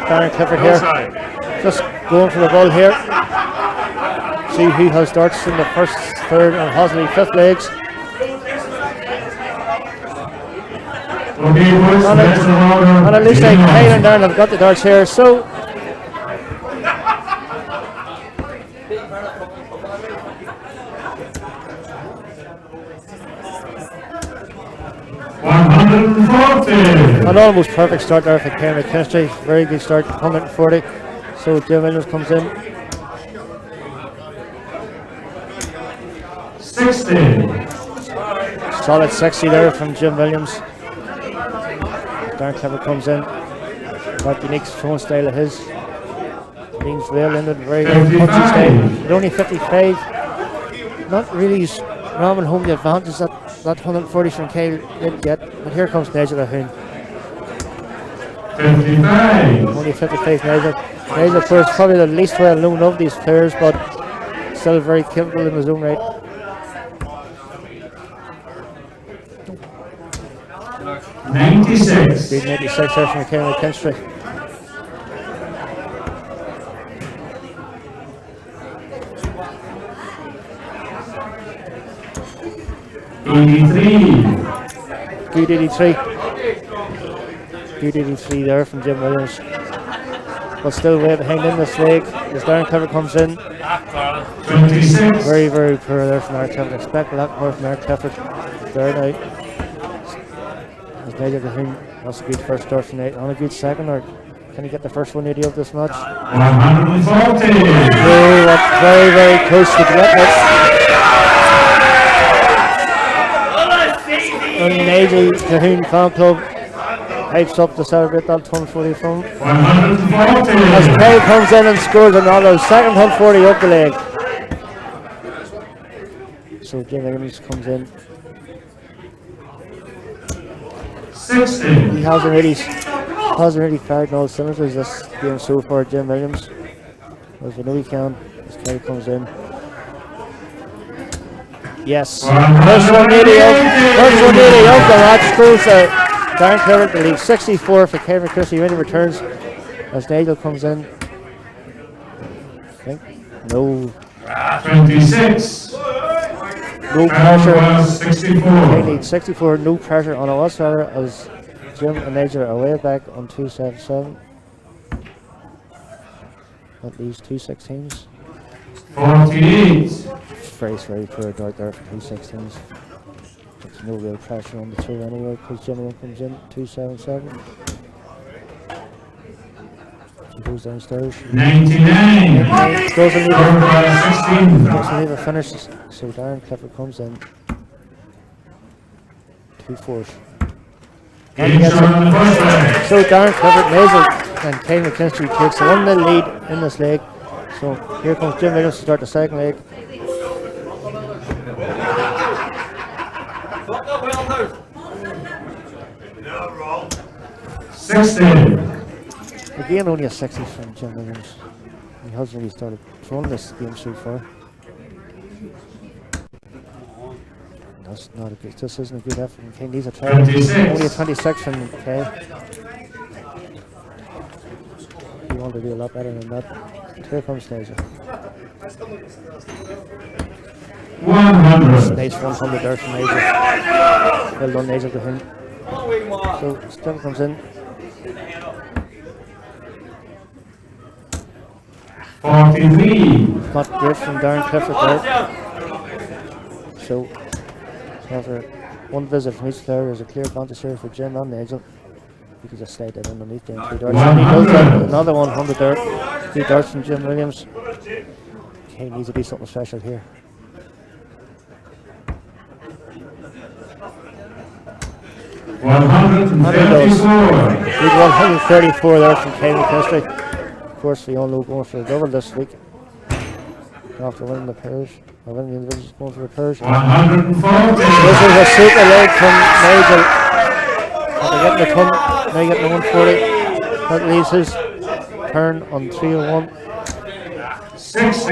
Darren Clifford here. Just going for the ball here. See who has darts in the first, third, and possibly fifth legs. And it looks like Cahoon and Darren have got the darts here. So an almost perfect start there for Cahoon McKinstry. Very good start, 140. So Jim Williams comes in. 60. Solid 60 there from Jim Williams. Darren Clifford comes in. That unique throwing style of his. Leans well into it, very punchy style. But only 55. Not really ramming home the advantage that 140 from Cahoon didn't get. But here comes Nigel Cahoon. 55. Only 55 Nigel. Nigel, of course, probably the least well known of these players, but still very capable in his own right. 96. Good 96 there from Cahoon McKinstry. Good 83. Good 83 there from Jim Williams. But still way behind in this leg as Darren Clifford comes in. 26. Very, very poor there from Darren Clifford. Expect a lot more from Darren Clifford. There now. As Nigel Cahoon, that's a good first start from Nate. On a good second, or can he get the first 180 of this match? 140. Oh, that's very, very close to get it. And Nigel Cahoon Fan Club hypes up to celebrate that 140 from. 140. As Kay comes in and scores another second 140 up the leg. So Jim Williams comes in. 60. He hasn't really fired all cylinders this game so far, Jim Williams. As we know he can, as Kay comes in. Yes, first 180 of the match goes to Darren Clifford to leave 64 for Cahoon McKinstry when he returns as Nigel comes in. I think no 26. no pressure. 64. They need 64, no pressure on it whatsoever as Jim and Nigel are way back on 277. That leaves 216s. 48. Very poor dart there for 216s. There's no real pressure on the two anyway because Jim comes in 277. He goes downstairs. 99. Doesn't leave a finish, so Darren Clifford comes in. 2-4. So Darren Clifford nails it and Cahoon McKinstry takes the 1-0 lead in this leg. So here comes Jim Williams to start the second leg. 60. Again, only a 60 from Jim Williams. He hasn't really started throwing this game so far. That's not a good. This isn't a good effort from Kay. Needs a try. Only a 26 from Kay. He wanted to do a lot better than that. Here comes Nigel. 100. Nice 100 there from Nigel. Well done, Nigel, to him. So still comes in. 43. Not great from Darren Clifford there. So after one visit from each player, there's a clear advantage here for Jim and Nigel. You can just slide that underneath them 2 darts. And he does that. Another 100 there. 2 darts from Jim Williams. Okay, needs to be something special here. $134. Good 134 there from Cahoon McKinstry. Of course, we all know going for a double this week. After winning the pairs, or winning the individuals, going for the pairs. 140. This is a super leg from Nigel. After getting the ton, now getting the 140. That leaves his turn on 301. 60.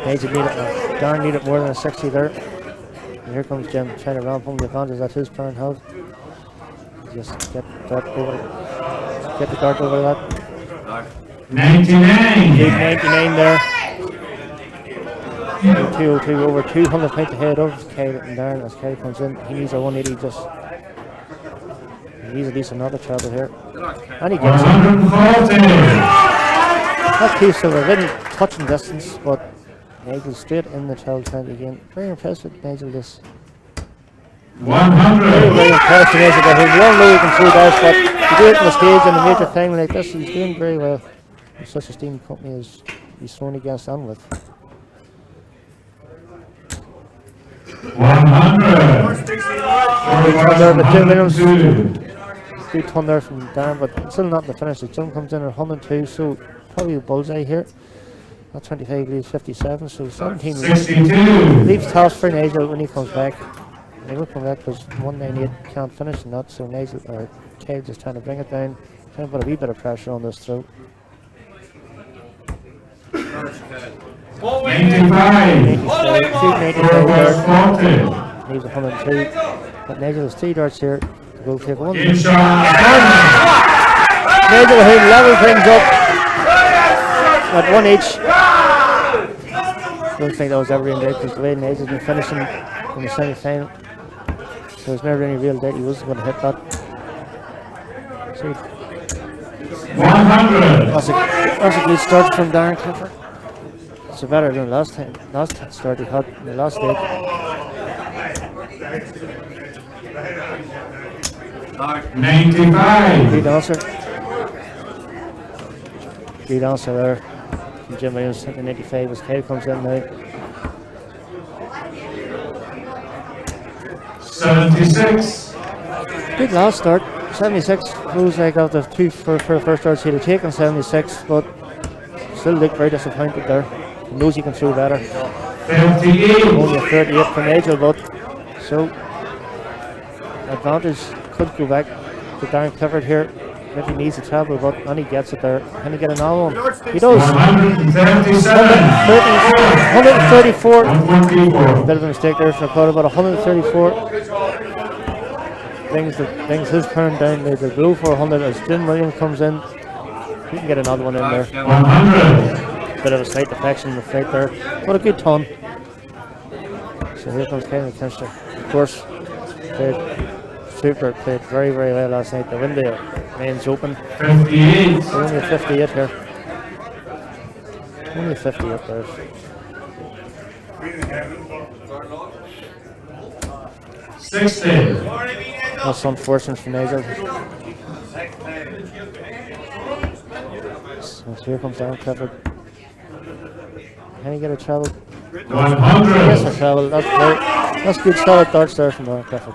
Nigel need it, Darren need it more than a 60 there. And here comes Jim trying to ramp home the advantage that his turn has. Just get that over, get the dart over that. 99. Big 99 there. 202 over 200 points ahead of Kyle and Darren as Kyle comes in. He needs a 180 just. He needs at least another treble here. And he gets it. 140. That keeps him within touching distance, but Nigel straight in the 12-20 again. Very impressed with Nigel this. 100. Very impressed with Nigel. We all know he can throw that, but to do it on the stage in a major final like this, he's doing very well. With such a steam company as he's thrown against and with. 100. There, but Jim Williams, good ton there from Darren, but still not in the finish. The Jim comes in at 102, so probably a bullseye here. That 25 leaves 57, so 17 leaves tough for Nigel when he comes back. And he will come back because 198 can't finish and that, so Nigel or Kyle just trying to bring it down, trying to put a wee bit of pressure on this throw. 95. 295 there. Leaves 102. But Nigel has 3 darts here to go take one. Nigel who level things up at 1 each. Don't think that was ever in there because the way Nigel's been finishing in the semi-final, there was never any real doubt he wasn't going to hit that. See, 100. that's a good start from Darren Clifford. It's better than last start he had in the last day. 95. Good answer. Good answer there from Jim Williams at the 95 as Kyle comes in now. 76. Good last start. 76 looks like out of 2 for first starts he'd have taken 76, but still looked very disappointed there. He knows he can throw better. 38. Only a 38 for Nigel, but so advantage could go back to Darren Clifford here if he needs a treble, but and he gets it there. Can he get another one? He does. 137. 134. 124. Bit of a mistake there for Claude, about 134. Brings his turn down to the below 400 as Jim Williams comes in. He can get another one in there. 100. Bit of a slight defection in the fight there, but a good ton. So here comes Kevin McKinstry. Of course, played very, very well last night. The win the men's open. 58. Only a 58 here. Only a 58 there. 60. That's unfortunate for Nigel. So here comes Darren Clifford. Can he get a treble? 100. Yes, a treble. That's good solid darts there from Darren Clifford.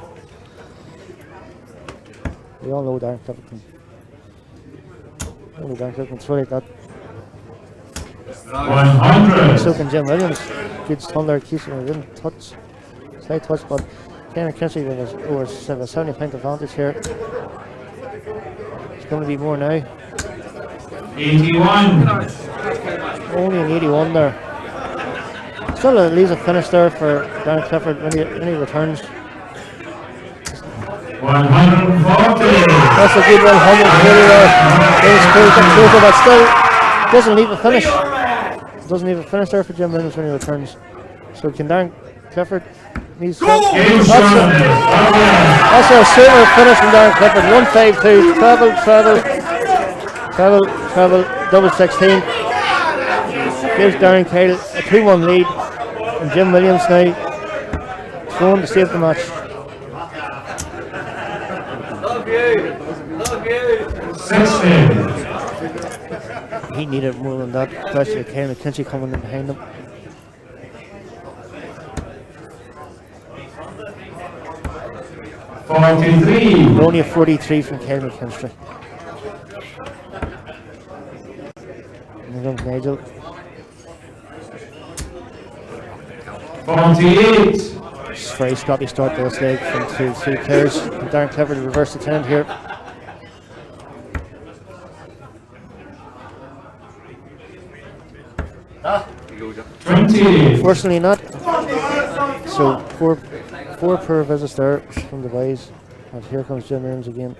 We all know Darren Clifford can throw like that. 100. So can Jim Williams. Good stun there, keeps him within touch. Slight touch, but Darren McKinstry with over 70 point advantage here. It's going to be more now. 81. Only an 81 there. Still leaves a finish there for Darren Clifford when he returns. 140. That's a good 140 there. But still doesn't leave a finish. Doesn't leave a finish there for Jim Williams when he returns. So can Darren Clifford needs that's a super finish from Darren Clifford. 152. Treble, double 16. Gives Darren Kyle a 2-1 lead. And Jim Williams now throwing to save the match. 60. He needed more than that, especially with Kyle McKinstry coming in behind him. Only a 43 from Kyle McKinstry. And here comes Nigel. 48. It's very scrappy start to this leg from three players. And Darren Clifford to reverse the trend here. Unfortunately not. So four poor visits there from the boys. And here comes Jim Williams again.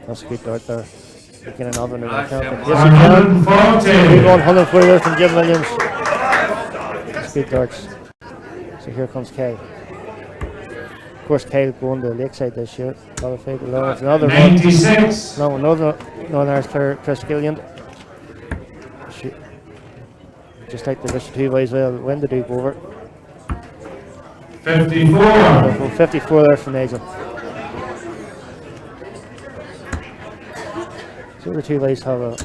That's a good dart there. Get another one in the count. Yes, he can. 140. 140 there from Jim Williams. Speed darts. So here comes Kay. Of course, Kay going to the Lakeside this year. Qualified along with another 96. one. No, another Northern player, Chris Gillian. Just like the Bishop 2 as well, win the Duke over. 54. 54 there from Nigel. So the 2 ways have an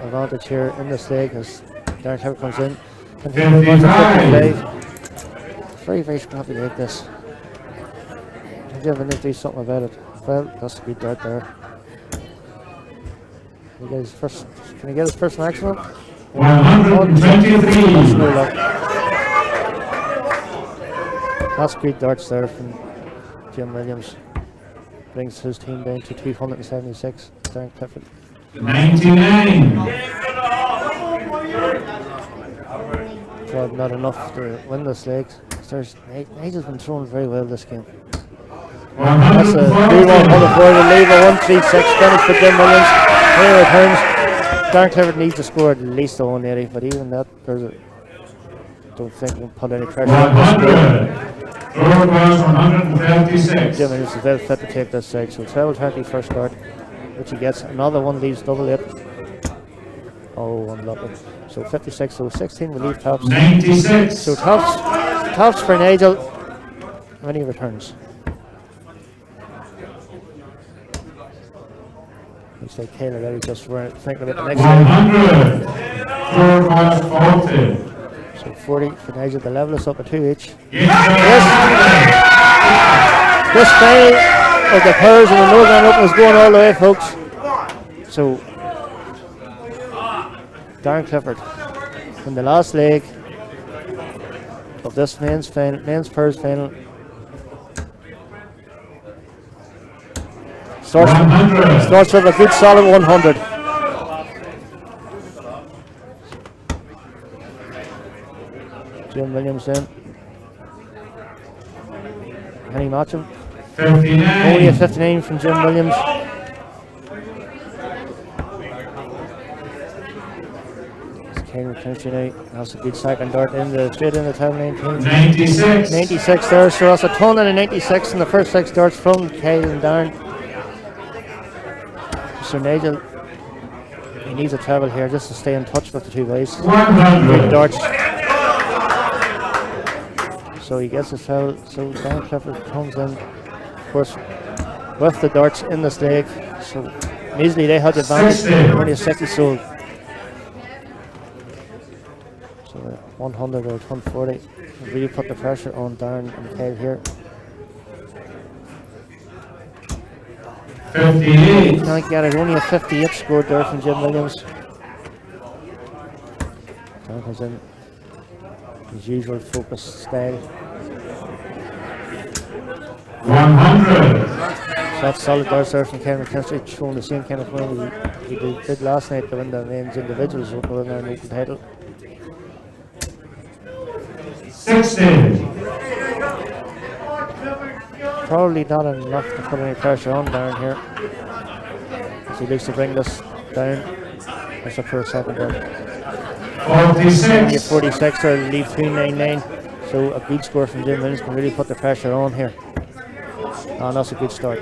advantage here in this leg as Darren Clifford comes in. And he moves on to 55. Very, very scrappy like this. Jim Williams do something about it. Well, that's a good dart there. You guys first, can he get his first maximum? 123. That's great darts there from Jim Williams. Brings his team down to 276. Darren Clifford. 99. God, not enough to win this leg. Nigel's been throwing very well this game. That's a 3-1 for the lead, a 1-3-6 finish for Jim Williams. Here returns. Darren Clifford needs to score at least a 180, but even that, don't think we'll put any pressure on this game. Third was 136. Jim Williams is well fit to take this side, so 12-20 first start, which he gets. Another one leaves double it. Oh, unlucky. So 56, so 16 will leave tops. 96. So tops for Nigel when he returns. Looks like Kayla already just thinking about the next 100. Third was 40. So 40 for Nigel to level us up at 2 each. Yes. This final of the pairs in the Northern Open is going all the way, folks. So Darren Clifford in the last leg of this men's pairs final. Starts with a good solid 100. Jim Williams in. Can he match him? 59. Only a 59 from Jim Williams. McKinstry now. That's a good second dart straight in the top 19. 96. 96 there, so that's a ton and a 96 in the first 6 darts from Kyle and Darren. So Nigel, he needs a treble here just to stay in touch with the 2 guys. 100. Big darts. So he gets a treble, so Darren Clifford comes in, of course, with the darts in this leg. So easily they had the advantage, only a 60 sold. 100 or 140 really put the pressure on Darren and Kyle here. 58. Can't get it, only a 58 scored there from Jim Williams. Darren comes in his usual focused style. 100. So that's solid darts there from Ken McKinstry, showing the same kind of win he did last night to win the men's individuals open with an open title. 60. Probably not enough to put any pressure on Darren here. As he looks to bring this down. That's a poor second dart. 46. 46 or leave 399. So a good score from Jim Williams can really put the pressure on here. And that's a good start.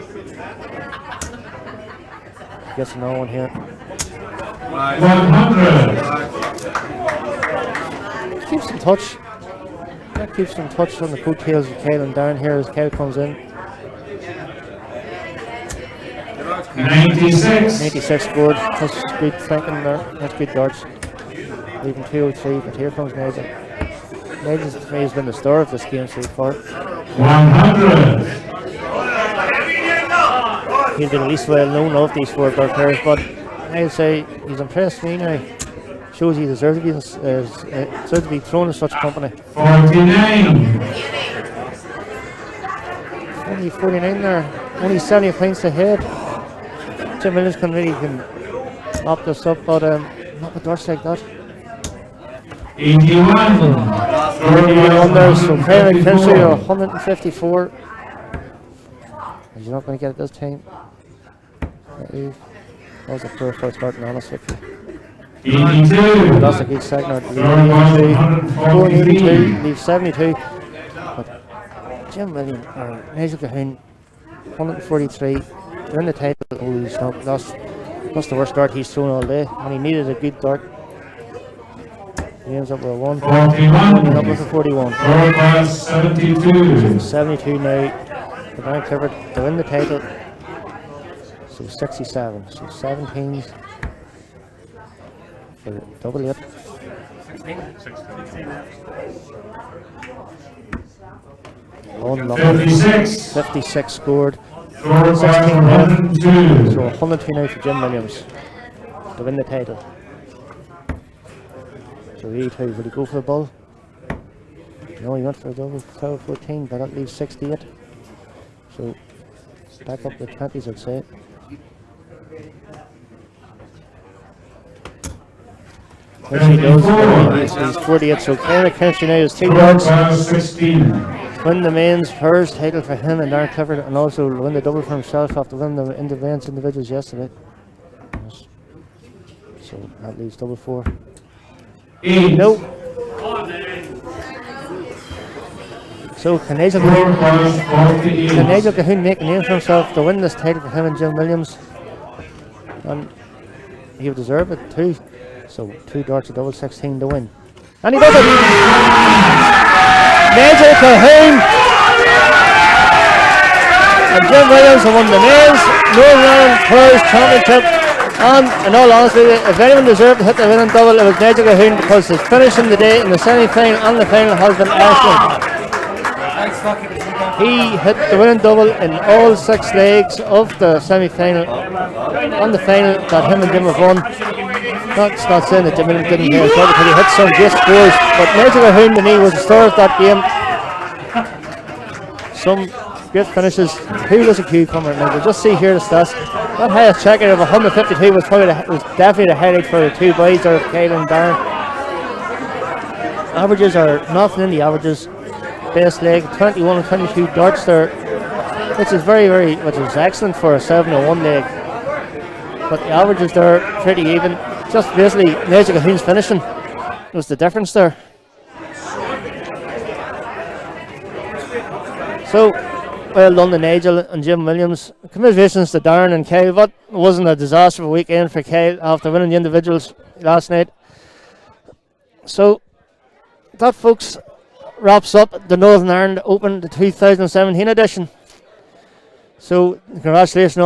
Gets another one here. 100. Keeps in touch. That keeps them touched on the coattails of Kyle and Darren here as Kyle comes in. 96. 96 scored. That's good thinking there. That's good darts. Leaving 203, but here comes Nigel. Nigel to me has been the star of this game so far. 100. He'll be the least well known of these 4 dart players, but I'd say he's impressed me now. Shows he deserves to be thrown in such company. 49. Only 49 there, only 70 points ahead. Jim Williams can mop this up, but not with darts like that. 81. 81 there, so Kyle McKinstry 154. He's not going to get it this time. That was a poor first start, and honest with you. 82. Lost a good second out. Score was 143. 82, leaves 72. But Jim Williams, or Nigel Cahoon, 143. They're in the title. Oh, he's not, that's the worst dart he's thrown all day. And he needed a good dart. He ends up with a 1. 41. Up with a 41. Score was 72. 72 now for Darren Clifford to win the title. So 67. So 17 for double 8. 56. 56 scored. Score was 16 left. 102. So 102 now for Jim Williams to win the title. So 82, would he go for the ball? No, he went for a double 14, but that leaves 68. So back up the 20s, I'd say. Yes, he does. He's 48, so McKinstry now has 2 Score darts. was 16. Win the men's first title for him and Darren Clifford, and also win the double for himself after winning the men's individuals yesterday. Yes. So that leaves double 4. 8. No. So can Nigel Score was 48. Cahoon make a name for himself to win this title for him and Jim Williams? And he would deserve it too. So 2 darts, a double 16 to win. And he does it! Nigel Cahoon and Jim Williams have won the men's Northern Ireland Players Championship. And in all honesty, if anyone deserved to hit the winning double, it was Nigel Cahoon, because his finish in the day in the semi-final and the final has been excellent. He hit the winning double in all 6 legs of the semi-final and the final that him and Jim have won. That's not saying that Jim Williams didn't play as well, because he hit some great scores, but Nigel Cahoon to me was the star of that game. Some great finishes. Who was a cucumber? Now we'll just see here the stats. That highest checker of 152 was definitely the highlight for the 2 boys there, Kyle and Darren. Averages are nothing in the averages. Best leg 21 and 22 darts there, which is which is excellent for a 7-1 leg. But the averages there pretty even. Just basically Nigel Cahoon's finishing was the difference there. So well done to Nigel and Jim Williams. Congratulations to Darren and Kyle. That wasn't a disaster weekend for Kyle after winning the individuals last night. So that, folks, wraps up the Northern Ireland Open, the 2017 edition. So congratulations